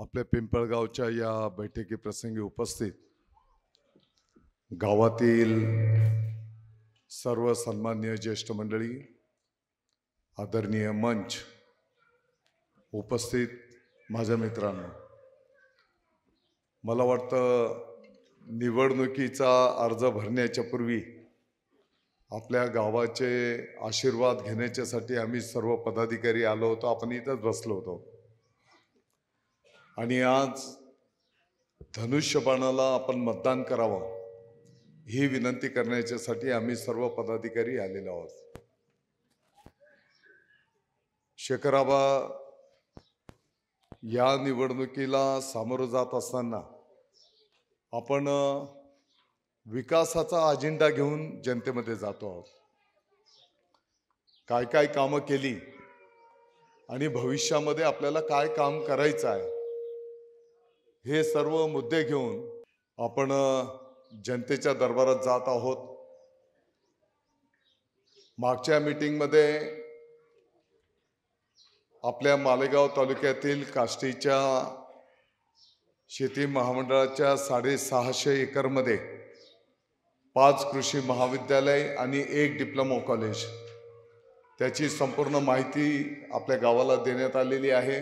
आपल्या पिंपळगावच्या या बैठकीप्रसंगी उपस्थित गावातील सर्व सन्माननीय ज्येष्ठ मंडळी, आदरणीय मंच, उपस्थित माझ्या मित्रांनो, मला वाटतं निवडणुकीचा अर्ज भरण्याच्या पूर्वी आपल्या गावाचे आशीर्वाद घेण्याच्यासाठी आम्ही सर्व पदाधिकारी आलो होतो. आपण इथंच बसलो होतो आणि आज धनुष्यबाणाला आपण मतदान करावं ही विनंती करण्याच्यासाठी आम्ही सर्व पदाधिकारी आलेलो आहोत. शेखराबा, या निवडणुकीला सामोरं जात असताना आपण विकासाचा अजेंडा घेऊन जनतेमध्ये जातो आहोत. काय काय कामं केली आणि भविष्यामध्ये आपल्याला काय काम करायचं आहे हे सर्व मुद्दे घेऊन आपण जनतेच्या दरबारात जात आहोत. मागच्या मीटिंगमध्ये आपल्या मालेगाव तालुक्यातील काष्टीच्या शेती महामंडळाच्या 650 एकरमध्ये 5 कृषी महाविद्यालय आणि 1 डिप्लोमा कॉलेज, त्याची संपूर्ण माहिती आपल्या गावाला देण्यात आलेली आहे.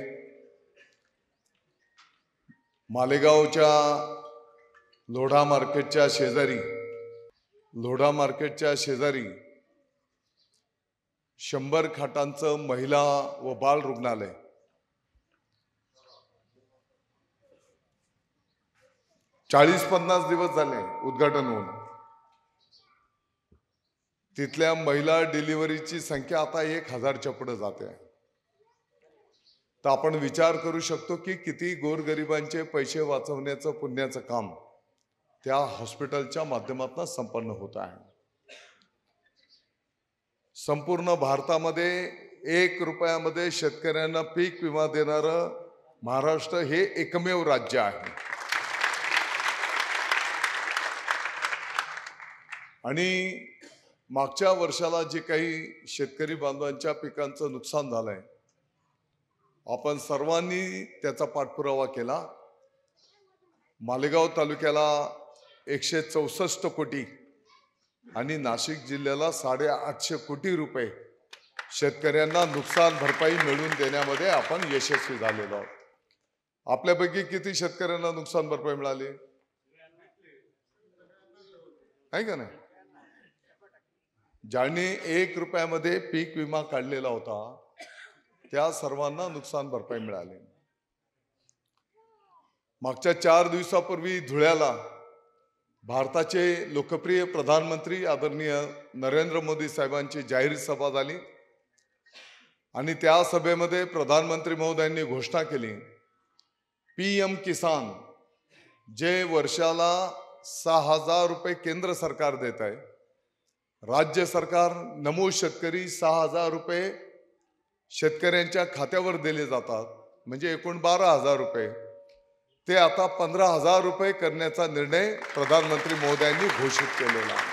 मालेगावच्या लोढा मार्केटच्या शेजारी 100 खाटांचं महिला व बाल रुग्णालय, चाळीस 50 दिवस झाले उद्घाटन होऊन. तिथल्या महिला डिलिव्हरीची संख्या आता 1000च्या पुढे जाते. तर आपण विचार करू शकतो की किती गोरगरिबांचे पैसे वाचवण्याचं पुण्याचं काम त्या हॉस्पिटलच्या माध्यमातून संपन्न होत आहे. संपूर्ण भारतामध्ये 1 रुपयामध्ये शेतकऱ्यांना पीक विमा देणारं महाराष्ट्र हे एकमेव राज्य आहे. आणि मागच्या वर्षाला जे काही शेतकरी बांधवांच्या पिकांचं नुकसान झालंय, आपण सर्वांनी त्याचा पाठपुरावा केला. मालेगाव तालुक्याला 164 कोटी आणि नाशिक जिल्ह्याला 850 कोटी रुपये शेतकऱ्यांना नुकसान भरपाई मिळवून देण्यामध्ये आपण यशस्वी झालेलो आहोत. आपल्यापैकी किती शेतकऱ्यांना नुकसान भरपाई मिळाली आहे का नाही? ज्यांनी 1 रुपयामध्ये पीक विमा काढलेला होता त्या सर्वांना नुकसान भरपाई मिळाली. मागच्या 4 दिवसापूर्वी धुळ्याला भारताचे लोकप्रिय प्रधानमंत्री आदरणीय नरेंद्र मोदी साहेबांची जाहीर सभा झाली आणि त्या सभेमध्ये प्रधानमंत्री महोदयांनी घोषणा केली, PM किसान जे वर्षाला 6000 रुपये केंद्र सरकार देत आहे, राज्य सरकार नमो शेतकरी 6000 रुपये शेतकऱ्यांच्या खात्यावर दिले जातात, म्हणजे एकूण 12000 रुपये, ते आता 15000 रुपये करण्याचा निर्णय प्रधानमंत्री महोदयांनी घोषित केलेला आहे.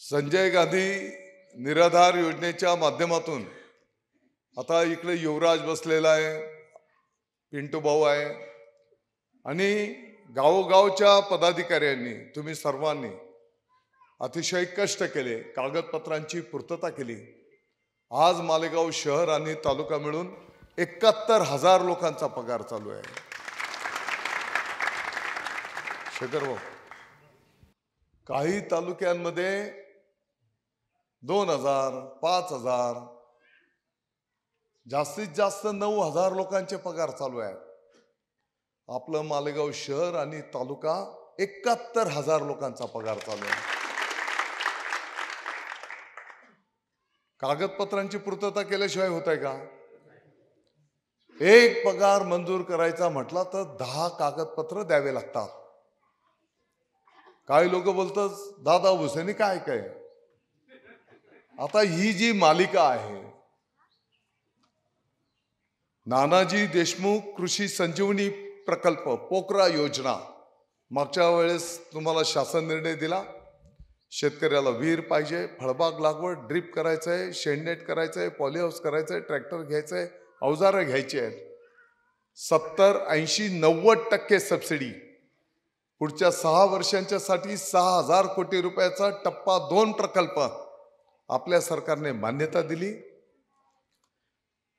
संजय गांधी निराधार योजनेच्या माध्यमातून आता इकडे युवराज बसलेला आहे, पिंटू भाऊ आहे आणि गावोगावच्या पदाधिकाऱ्यांनी, तुम्ही सर्वांनी अतिशय कष्ट केले, कागदपत्रांची पूर्तता केली. आज मालेगाव शहर आणि तालुका मिळून 71000 लोकांचा पगार चालू आहे. शेखर भाऊ, काही तालुक्यांमध्ये 2000, 5000, जास्तीत जास्त 9000 लोकांचे पगार चालू आहेत. आपलं मालेगाव शहर आणि तालुका 71000 लोकांचा पगार चालू आहे. कागदपत्रांची पूर्तता केल्याशिवाय होत आहे का? एक पगार मंजूर करायचा म्हटला तर 10 कागदपत्र द्यावे लागतात. काही लोक बोलतात दादा भुसेनी काय काय. आता ही जी मालिका आहे, नानाजी देशमुख कृषी संजीवनी प्रकल्प, पोकरा योजना, मागच्या वेळेस तुम्हाला शासन निर्णय दिला, शेतकऱ्याला विहीर पाहिजे, फळबाग लागवड, ड्रीप करायचंय, शेडनेट करायचंय, पॉली हाऊस करायचंय, ट्रॅक्टर घ्यायचंय, अवजारं घ्यायची आहेत, 70, 80, 90% सबसिडी पुढच्या 6 वर्षांच्यासाठी 6,000 कोटी रुपयाचा टप्पा 2 प्रकल्प आपल्या सरकारने मान्यता दिली.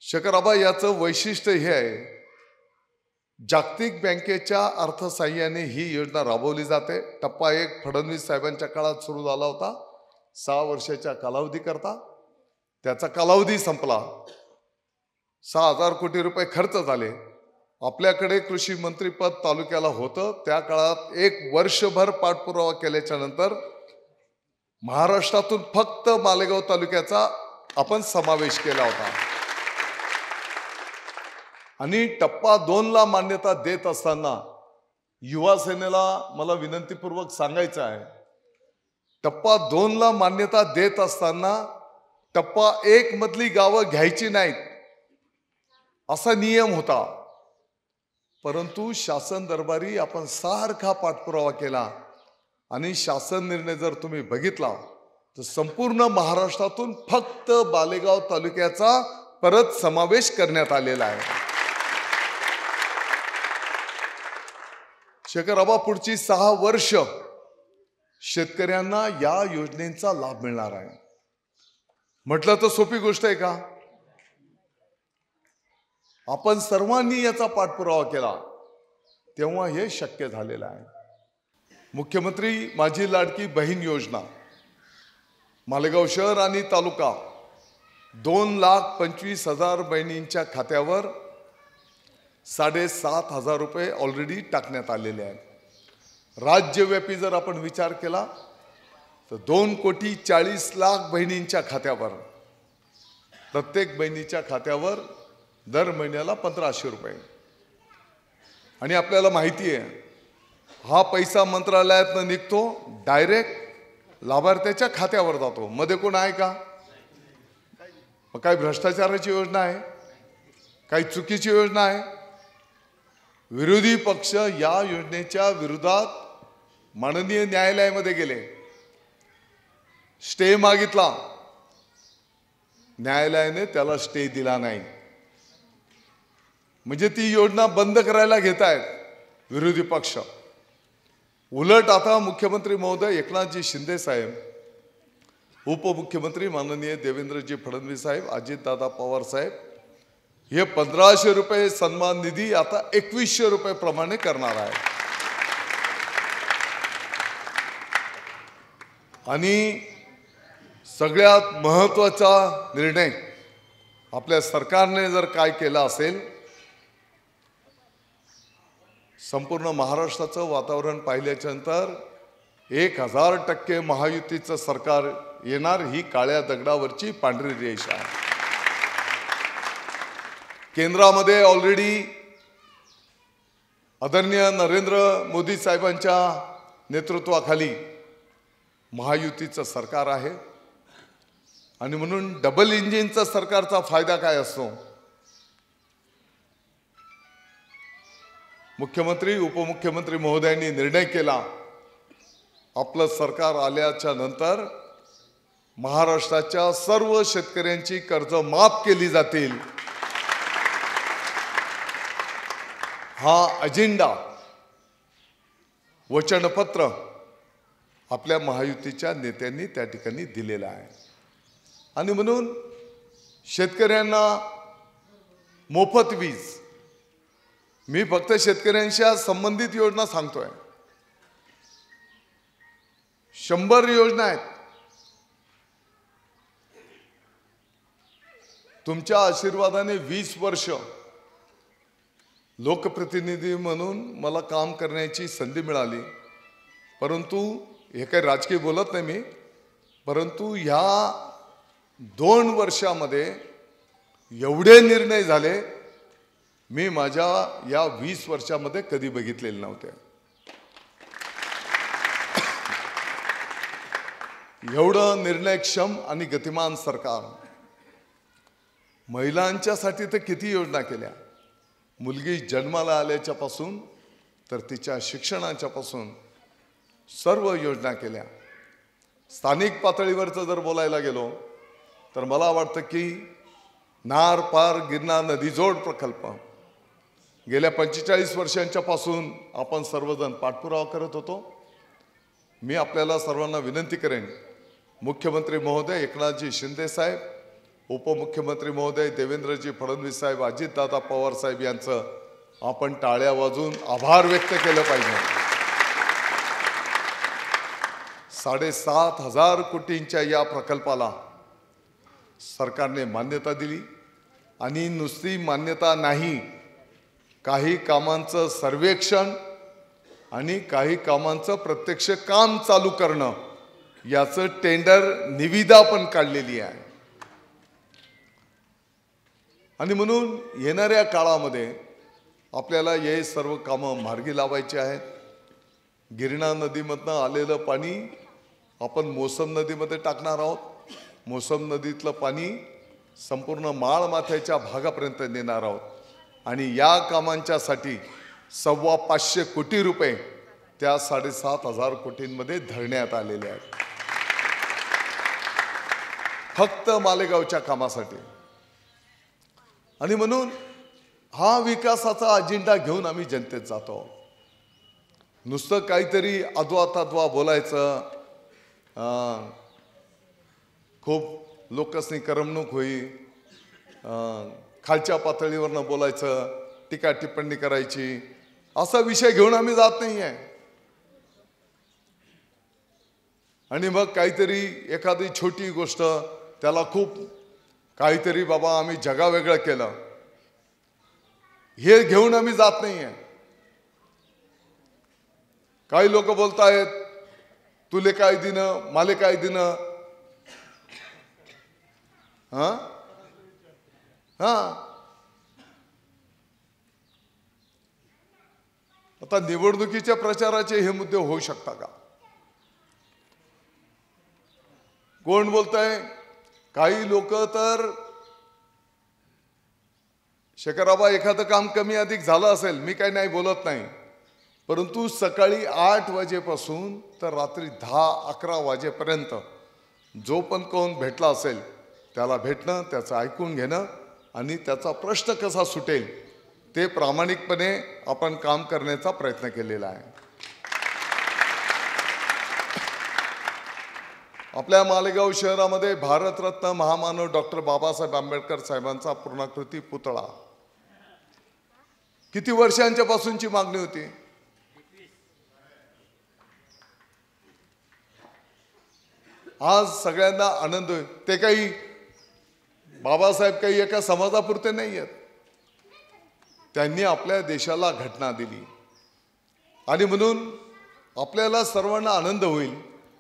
शेखरआबा, याचं वैशिष्ट्य हे आहे, जागतिक बँकेच्या अर्थसहाय्याने ही योजना राबवली जाते. टप्पा 1 फडणवीस साहेबांच्या काळात सुरू झाला होता 6 वर्षाच्या कालावधीकरता. त्याचा कालावधी संपला, 6,000 कोटी रुपये खर्च झाले. आपल्याकडे कृषी मंत्रीपद तालुक्याला होतं. त्या काळात 1 वर्षभर पाठपुरावा केल्याच्या नंतर महाराष्ट्रातून फक्त मालेगाव तालुक्याचा आपण समावेश केला होता. आणि टप्पा 2ला मान्यता देत असताना युवा सेनेला मला विनंतीपूर्वक सांगायचं आहे, टप्पा 2ला मान्यता देत असताना टप्पा 1 मधली गावं घ्यायची नाहीत असा नियम होता. परंतु शासन दरबारी आपण सारखा पाठपुरावा केला आणि शासन निर्णय जर तुम्ही बघितला तर संपूर्ण महाराष्ट्रातून फक्त मालेगाव तालुक्याचा परत समावेश करण्यात आलेला आहे. शेखरआबा, पुढची 6 वर्ष शेतकऱ्यांना या योजनेचा लाभ मिळणार आहे. म्हटलं तर सोपी गोष्ट आहे का? आपण सर्वांनी याचा पाठपुरावा केला तेव्हा हे शक्य झालेलं आहे. मुख्यमंत्री माझी लाडकी बहीण योजना मालेगाव शहर आणि तालुका 2,25,000 बहिणींच्या खात्यावर 7,500 रुपये ऑलरेडी टाकण्यात आलेले आहेत. राज्यव्यापी जर आपण विचार केला तर 2,40,00,000 बहिणींच्या खात्यावर, प्रत्येक बहिणीच्या खात्यावर दर महिन्याला 1,500 रुपये. आणि आपल्याला माहिती आहे हा पैसा मंत्रालयातनं निघतो, डायरेक्ट लाभार्थ्याच्या खात्यावर जातो. मध्ये कोण आहे का? मग काही भ्रष्टाचाराची योजना आहे, काही चुकीची योजना आहे? विरोधी पक्ष या योजनेच्या विरोधात माननीय न्यायालयामध्ये गेले, स्टे मागितला, न्यायालयाने त्याला स्टे दिला नाही. म्हणजे ती योजना बंद करायला घेत आहेत विरोधी पक्ष. उलट आता मुख्यमंत्री महोदय एकनाथजी शिंदे साहेब, उपमुख्यमंत्री माननीय देवेंद्रजी फडणवीस साहेब, अजितदादा पवार साहेब हे 1,500 रुपये सन्मान निधी आता 2,100 रुपये प्रमाणे करणार आहे. आणि सगळ्यात महत्त्वाचा निर्णय आपल्या सरकारने जर काय केला असेल, संपूर्ण महाराष्ट्राचं वातावरण पाहिल्याच्या नंतर 1000% महायुतीचं सरकार येणार ही काळ्या दगडावरची पांढरी रेष आहे. केंद्रामध्ये ऑलरेडी आदरणीय नरेंद्र मोदी साहेबांच्या नेतृत्वाखाली महायुतीचं सरकार आहे. आणि म्हणून डबल इंजिनचा सरकारचा फायदा काय असतो? मुख्यमंत्री उपमुख्यमंत्री महोदयांनी निर्णय केला, आपलं सरकार आल्याच्या नंतर महाराष्ट्राच्या सर्व शेतकऱ्यांची कर्ज माफ केली जातील. हा अजेंडा, वचनपत्र आपल्या महायुतीच्या नेत्यांनी त्या ठिकाणी दिलेला आहे. आणि म्हणून शेतकऱ्यांना मोफत वीज, मी फक्त शेतकऱ्यांशी संबंधित योजना सांगतोय, 100 योजना आहेत. तुमच्या आशीर्वादाने 20 वर्ष लोकप्रतिनिधी म्हणून मला काम करण्याची संधी मिळाली. परंतु हे काही राजकीय बोलत नाही मी, परंतु ह्या 2 वर्षामध्ये एवढे निर्णय झाले मी माझ्या या 20 वर्षामध्ये कधी बघितलेले नव्हते. एवढं निर्णयक्षम आणि गतिमान सरकार. महिलांच्यासाठी तर किती योजना केल्या, मुलगी जन्माला आल्याच्या पासून तर तिच्या शिक्षणाच्या पासून सर्व योजना केल्या. स्थानिक पातळीवरचं जर बोलायला गेलो तर मला वाटतं की नार पार गिरनार नदीजोड प्रकल्प गेल्या 45 वर्षांच्या पासून आपण सर्वजण पाठपुरावा करत होतो. मी आपल्याला सर्वांना विनंती करेन, मुख्यमंत्री महोदय एकनाथजी शिंदे साहेब, उपमुख्यमंत्री महोदय देवेंद्रजी फडणवीस साहेब, अजितदादा पवार साहेब यांचं आपण टाळ्या वाजवून आभार व्यक्त केलं पाहिजे. 7,500 कोटींच्या या प्रकल्पाला सरकारने मान्यता दिली आणि नुसती मान्यता नाही, काही कामांचं सर्वेक्षण आणि काही कामांचं प्रत्यक्ष काम चालू करणं याचं टेंडर निविदा पण काढलेली आहे. आणि म्हणून येणाऱ्या काळामध्ये आपल्याला हे सर्व कामं मार्गी लावायची आहेत. गिरणा नदीमधनं आलेलं पाणी आपण मोसम नदीमध्ये टाकणार आहोत. मोसम नदीतलं पाणी संपूर्ण माळमाथ्याच्या भागापर्यंत नेणार आहोत आणि या कामांच्यासाठी 525 कोटी रुपये त्या 7,500 कोटींमध्ये धरण्यात आलेले आहेत, फक्त मालेगावच्या कामासाठी. आणि म्हणून हा विकासाचा अजेंडा घेऊन आम्ही जनतेत जातो. नुसतं काहीतरी अद्वा तद्वा बोलायचं, खूप लोकांनी करमणूक होईल, खालच्या पातळीवरनं बोलायचं, टीका टिप्पणी करायची, असा विषय घेऊन आम्ही जात नाही आहे. आणि मग काहीतरी एखादी छोटी गोष्ट त्याला खूप काहीतरी बाबा आम्ही जगावेगळं केलं, हे घेऊन आम्ही जात नाही आहे. काही लोक बोलतायत तुले काय दिनं, माले काय दिनं. हा हा आता निवडणुकीच्या प्रचाराचे हे मुद्दे होऊ शकता का? कोण बोलताय? काही लोक तर शेखराबा एखादं काम कमी अधिक झालं असेल, मी काही नाही बोलत नाही, परंतु सकाळी 8 वाजेपासून तर रात्री 10-11 वाजेपर्यंत जो पण कोण भेटला असेल त्याला भेटणं, त्याचं ऐकून घेणं आणि त्याचा प्रश्न कसा सुटेल ते प्रामाणिकपणे आपण काम करण्याचा प्रयत्न केलेला आहे. आपल्या मालेगाव शहरामध्ये भारतरत्न महामानव डॉक्टर बाबासाहेब आंबेडकर साहेबांचा पूर्णाकृती पुतळा किती वर्षांच्या पासूनची मागणी होती. आज सगळ्यांना आनंद होईल. ते काही बाबासाहेब काही एका समाजापुरते नाही आहेत, त्यांनी आपल्या देशाला घटना दिली आणि म्हणून आपल्याला सर्वांना आनंद होईल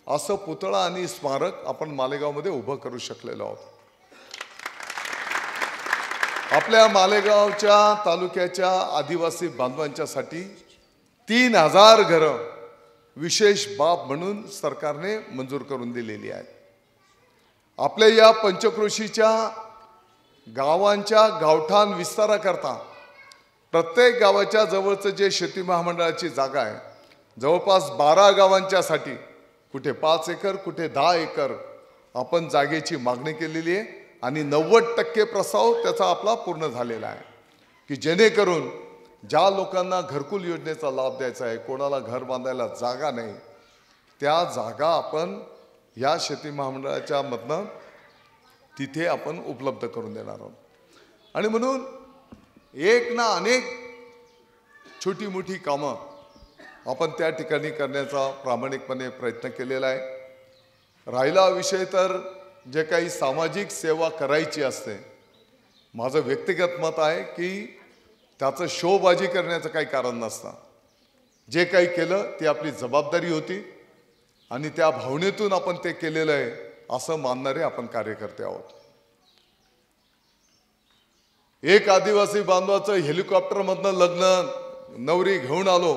असं पुतळा आणि स्मारक आपण मालेगावमध्ये उभं करू शकलेलो आहोत. आपल्या मालेगावच्या तालुक्याच्या आदिवासी बांधवांच्यासाठी 3,000 घरं विशेष बाब म्हणून सरकारने मंजूर करून दिलेली आहेत. आपल्या या पंचक्रोशीच्या गावांच्या गावठाण विस्ताराकरता प्रत्येक गावाच्या जवळचं जे शेती महामंडळाची जागा आहे, जवळपास 12 गावांच्यासाठी कुठे 5 एकर कुठे 10 एकर आपण जागेची मागणी केलेली आहे आणि 90% प्रस्ताव त्याचा आपला पूर्ण झालेला आहे की जेणेकरून ज्या लोकांना घरकुल योजनेचा लाभ द्यायचा आहे, कोणाला घर बांधायला जागा नाही, त्या जागा आपण या शेती महामंडळाच्या मधनं तिथे आपण उपलब्ध करून देणार आहोत. आणि म्हणून एक ना अनेक छोटी मोठी कामं आपण त्या ठिकाणी करण्याचा प्रामाणिकपणे प्रयत्न केलेला आहे. राहिला विषय तर जे काही सामाजिक सेवा करायची असते, माझं व्यक्तिगत मत आहे की त्याचं शोबाजी करण्याचं काही कारण नसतं. जे काही केलं ती आपली जबाबदारी होती आणि त्या भावनेतून आपण ते केलेलं आहे असं मानणारे आपण कार्यकर्ते आहोत. एक आदिवासी बांधवाचं हेलिकॉप्टरमधनं लग्न नवरी घेऊन आलो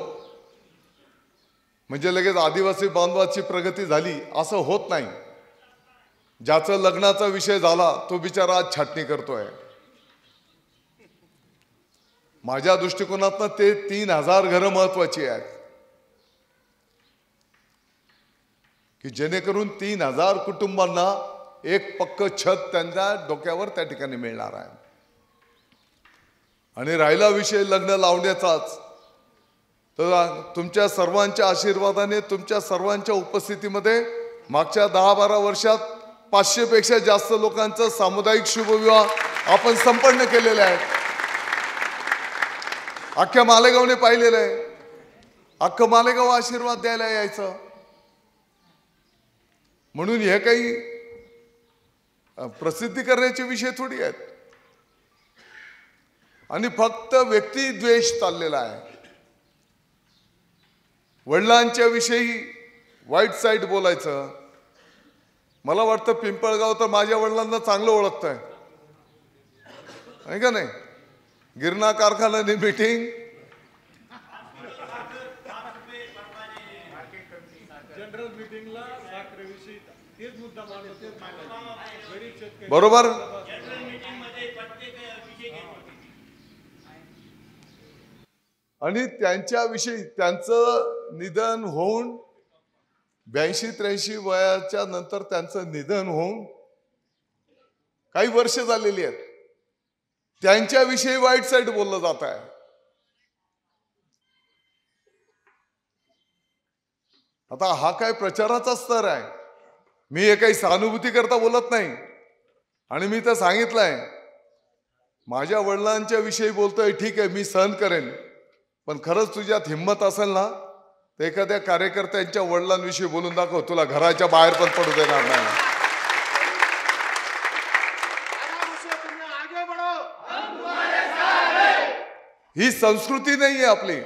म्हणजे लगेच आदिवासी बांधवाची प्रगती झाली असं होत नाही. ज्याचं लग्नाचा विषय झाला तो बिचारा आज छाटणी करतोय. माझ्या दृष्टिकोनातनं ते 3,000 घरं महत्वाची आहेत की जेणेकरून 3,000 कुटुंबांना एक पक्क छत त्यांच्या डोक्यावर त्या ठिकाणी मिळणार आहे. आणि राहिला विषय लग्न लावण्याचाच, तर तुमच्या सर्वांच्या आशीर्वादाने, तुमच्या सर्वांच्या उपस्थितीमध्ये मागच्या 10-12 वर्षात 500 पेक्षा जास्त लोकांचा सामुदायिक शुभविवाह आपण संपन्न केलेले आहेत. अख्ख्या मालेगावने पाहिलेलं आहे. अख्खं मालेगाव आशीर्वाद द्यायला यायचं. म्हणून हे काही प्रसिद्धी करण्याचे विषय थोडी आहेत. आणि फक्त व्यक्ती द्वेष चाललेला आहे. वडिलांच्या विषयी वाईट साईड बोलायचं. मला वाटतं पिंपळगाव तर माझ्या वडिलांना चांगलं ओळखतंय, आहे का नाही? गिरणा कारखान्याने मीटिंग, बरोबर. आणि त्यांच्याविषयी त्यांचं निधन होऊन 82-83 वयाच्या नंतर त्यांचं निधन होऊन काही वर्ष झालेली आहेत. त्यांच्याविषयी वाईट साईड बोललं जात आहे. आता हा काय प्रचाराचा स्तर आहे? मी हे काही सहानुभूती करता बोलत नाही. आणि मी तर सांगितलंय, माझ्या वडिलांच्या विषयी बोलतोय, ठीक आहे, मी सहन करेन. पण खरंच तुझ्यात हिंमत असेल ना, तर एखाद्या कार्यकर्त्यांच्या वडिलांविषयी बोलून दाखव, तुला घराच्या बाहेर पण पडू देणार नाही. ही संस्कृती नाहीये आपली.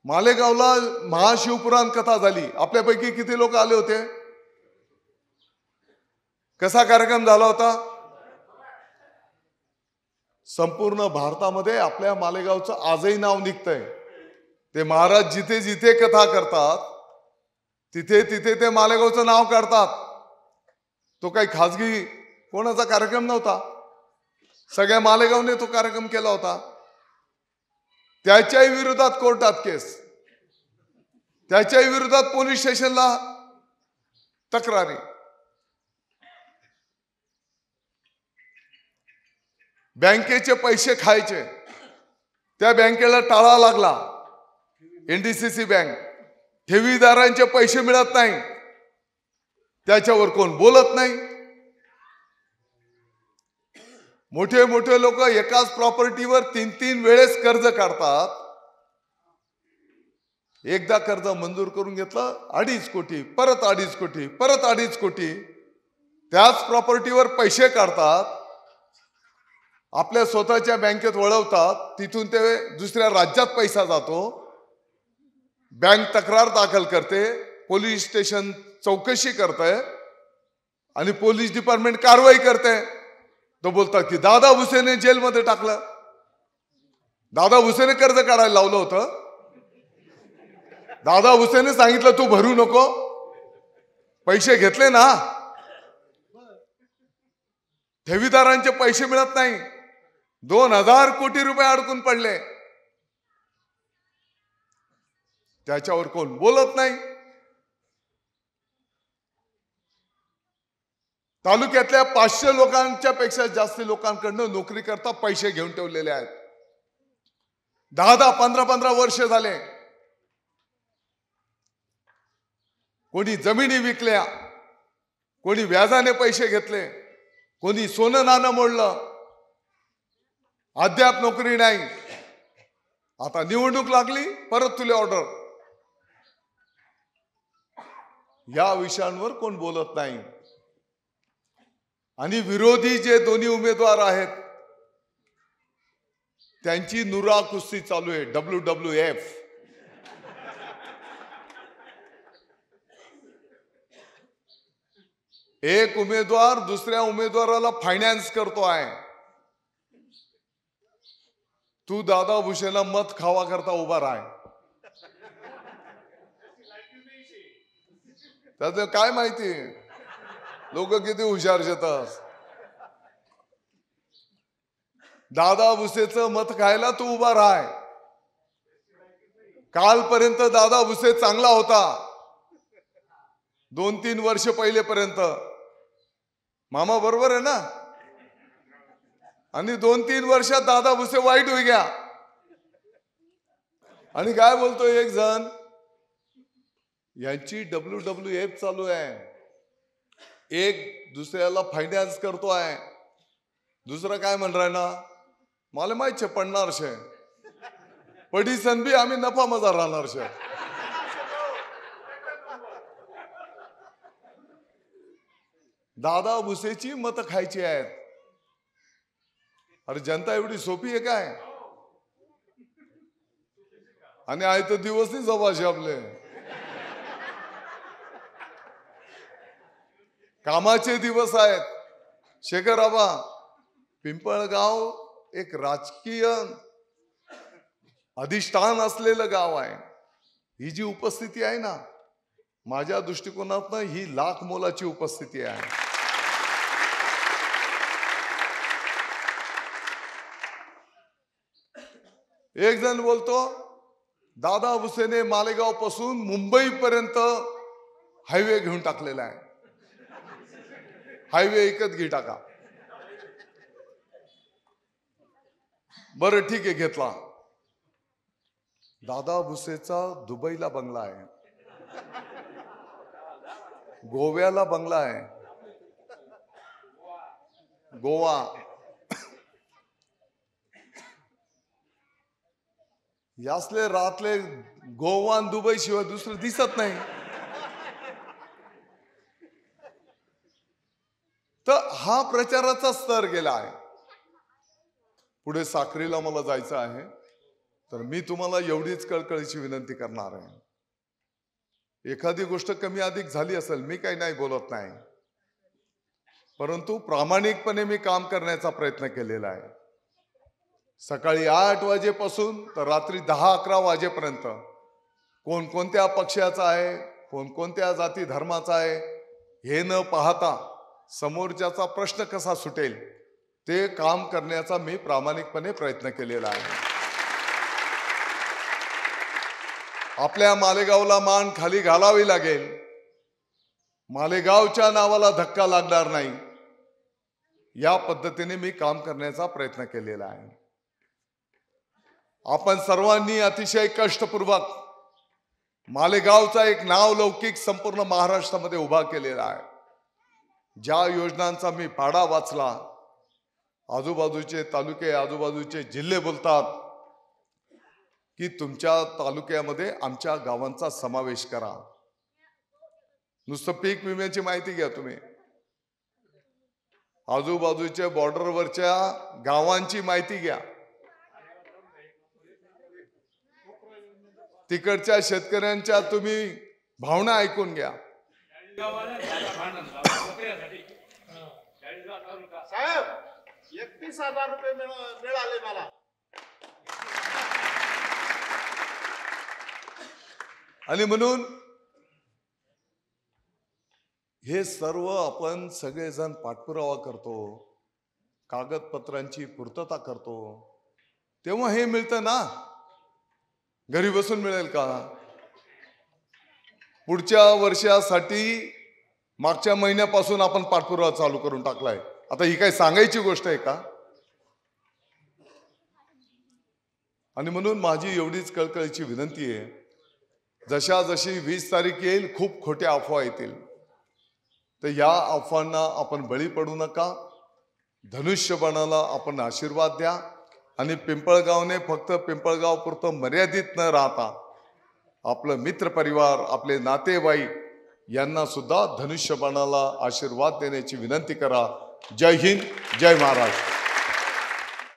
मालेगावला महाशिवपुराण कथा झाली. आपल्यापैकी किती लोक आले होते? कसा कार्यक्रम झाला होता? संपूर्ण भारतामध्ये आपल्या मालेगावचं आजही नाव निघतंय. ते महाराज जिथे जिथे कथा करतात, तिथे तिथे ते मालेगावचं नाव काढतात. तो काही खाजगी कोणाचा कार्यक्रम नव्हता. सगळ्या मालेगावने तो कार्यक्रम केला होता. त्याच्याही विरोधात कोर्टात केस, त्याच्याही विरोधात पोलीस स्टेशनला तक्रारी. बँकेचे पैसे खायचे, त्या बँकेला टाळा लागला. NDCC बँक, ठेवीदारांचे पैसे मिळत नाही, त्याच्यावर कोण बोलत नाही. मोठे मोठे लोक एकाच प्रॉपर्टीवर 3-3 वेळेस कर्ज काढतात. एकदा कर्ज मंजूर करून घेतलं 2.5 कोटी, परत 2.5 कोटी, परत 2.5 कोटी, त्याच प्रॉपर्टीवर पैसे काढतात. आपल्या स्वतःच्या बँकेत वळवतात, तिथून ते दुसऱ्या राज्यात पैसा जातो. बँक तक्रार दाखल करते, पोलीस स्टेशन चौकशी करते आणि पोलीस डिपार्टमेंट कारवाई करते. तो बोलतात की दादा भुसेने जेलमध्ये टाकलं. दादा भुसेने कर्ज काढायला लावलं होतं. दादा भुसेने सांगितलं तू भरू नको, पैसे घेतले ना. ठेवीदारांचे पैसे मिळत नाही. 2000 कोटी रुपये अडकून पडले. त्याच्यावर कोण बोलत नाही. तालुक्यातल्या 500 लोकांच्या पेक्षा जास्त लोकांकडनं नोकरी करता पैसे घेऊन ठेवलेले आहेत. 10-10, 15-15 वर्ष झाले. कोणी जमिनी विकल्या, कोणी व्याजाने पैसे घेतले, कोणी सोनं नाणं मोडलं. अद्याप नोकरी नाही. आता निवडणूक लागली, परत तुले ऑर्डर. या विषयांवर कोण बोलत नाही. आणि विरोधी जे दोन्ही उमेदवार आहेत, त्यांची नुरा कुस्ती चालू आहे, WWF. एक उमेदवार दुसऱ्या उमेदवाराला फायनान्स करतो आहे. तू दादा भुसेला मत खावा करता उभा राह. त्याचं काय माहिती लोक किती हुशार शेतात. दादा भुसेचं मत खायला तू उभा राह. कालपर्यंत दादा भुसे चांगला होता, 2-3 वर्ष पहिलेपर्यंत. मामा बरोबर आहे ना? आणि 2-3 वर्षात दादा भुसे वाईट होई गया. आणि काय बोलतो एक जण, यांची WWF चालू आहे, एक दुसऱ्याला फायनान्स करतो आहे. दुसरं काय म्हणराय ना, मला माहित छे पडणार शे, पडीसन बी आम्ही नफा मजा राहणार शे. दादा भुसेची मत खायची आहेत. अरे जनता एवढी सोपी आहे काय? आणि आहे तर दिवस नाही जवाशे आपले, कामाचे दिवस आहेत. शेखर आबा, पिंपळगाव एक राजकीय अधिष्ठान असलेलं गाव आहे. ही जी उपस्थिती आहे ना, माझ्या दृष्टिकोनातनं ही लाख मोलाची उपस्थिती आहे. एक जण बोलतो दादा भुसेने मालेगाव पासून मुंबई पर्यंत हायवे घेऊन टाकलेला आहे, हायवे एकच घे टाका. बरं ठीक आहे, घेतला. दादा भुसेचा दुबईला बंगला आहे, गोव्याला बंगला आहे, गोवा. यासले रातले गोवा आणि दुबई शिवाय दुसरं दिसत नाही. तर हा प्रचाराचा स्तर गेला आहे. पुढे साक्रीला मला जायचं आहे, तर मी तुम्हाला एवढीच कळकळीची विनंती करणार आहे. एखादी गोष्ट कमी अधिक झाली असेल, मी काही नाही बोलत नाही, परंतु प्रामाणिकपणे मी काम करण्याचा प्रयत्न केलेला आहे. सकाळी 8 वाजेपासून तर रात्री 10-11 वाजेपर्यंत कोणकोणत्या पक्षाचा आहे, कोणकोणत्या जाती धर्माचा आहे हे न पाहता समोरच्याचा प्रश्न कसा सुटेल ते काम करण्याचा मी प्रामाणिकपणे प्रयत्न केलेला आहे. आपल्या मालेगावला मान खाली घालावी लागेल, मालेगावच्या नावाला धक्का लागणार नाही, या पद्धतीने मी काम करण्याचा प्रयत्न केलेला आहे. आपण सर्वांनी अतिशय कष्टपूर्वक मालेगावचा एक नाव लौकिक संपूर्ण महाराष्ट्रामध्ये उभा केलेला आहे. ज्या योजनांचा मी पाडा वाचला, आजूबाजूचे तालुके, आजूबाजूचे जिल्हे बोलतात की तुमच्या तालुक्यामध्ये आमच्या गावांचा समावेश करा. नुसतं पीक विम्याची माहिती घ्या तुम्ही, आजूबाजूच्या बॉर्डरवरच्या गावांची माहिती घ्या, तिकडच्या शेतकऱ्यांच्या तुम्ही भावना ऐकून घ्या. साहेब 31,000 रुपये मिळाले मला. आणि म्हणून हे सर्व आपण सगळेजण पाठपुरावा करतो, कागदपत्रांची पूर्तता करतो, तेव्हा हे मिळतं ना. घरी बसून मिळेल का? पुढच्या वर्षासाठी मागच्या महिन्यापासून आपण पाठपुरावा चालू करून टाकलाय. आता ही काय सांगायची गोष्ट आहे का? आणि म्हणून माझी एवढीच कळकळीची विनंती आहे, जशा जशी 20 तारीख येईल खूप खोट्या अफवा येतील, तर या अफवांना आपण बळी पडू नका. धनुष्यबाणाला आपण आशीर्वाद द्या. आणि पिंपळगावने फक्त पिंपळगाव पुरतं मर्यादित न राहता आपलं मित्र परिवार, आपले नातेवाईक यांना सुद्धा धनुष्यबाणाला आशीर्वाद देण्याची विनंती करा. जय हिंद, जय महाराष्ट्र.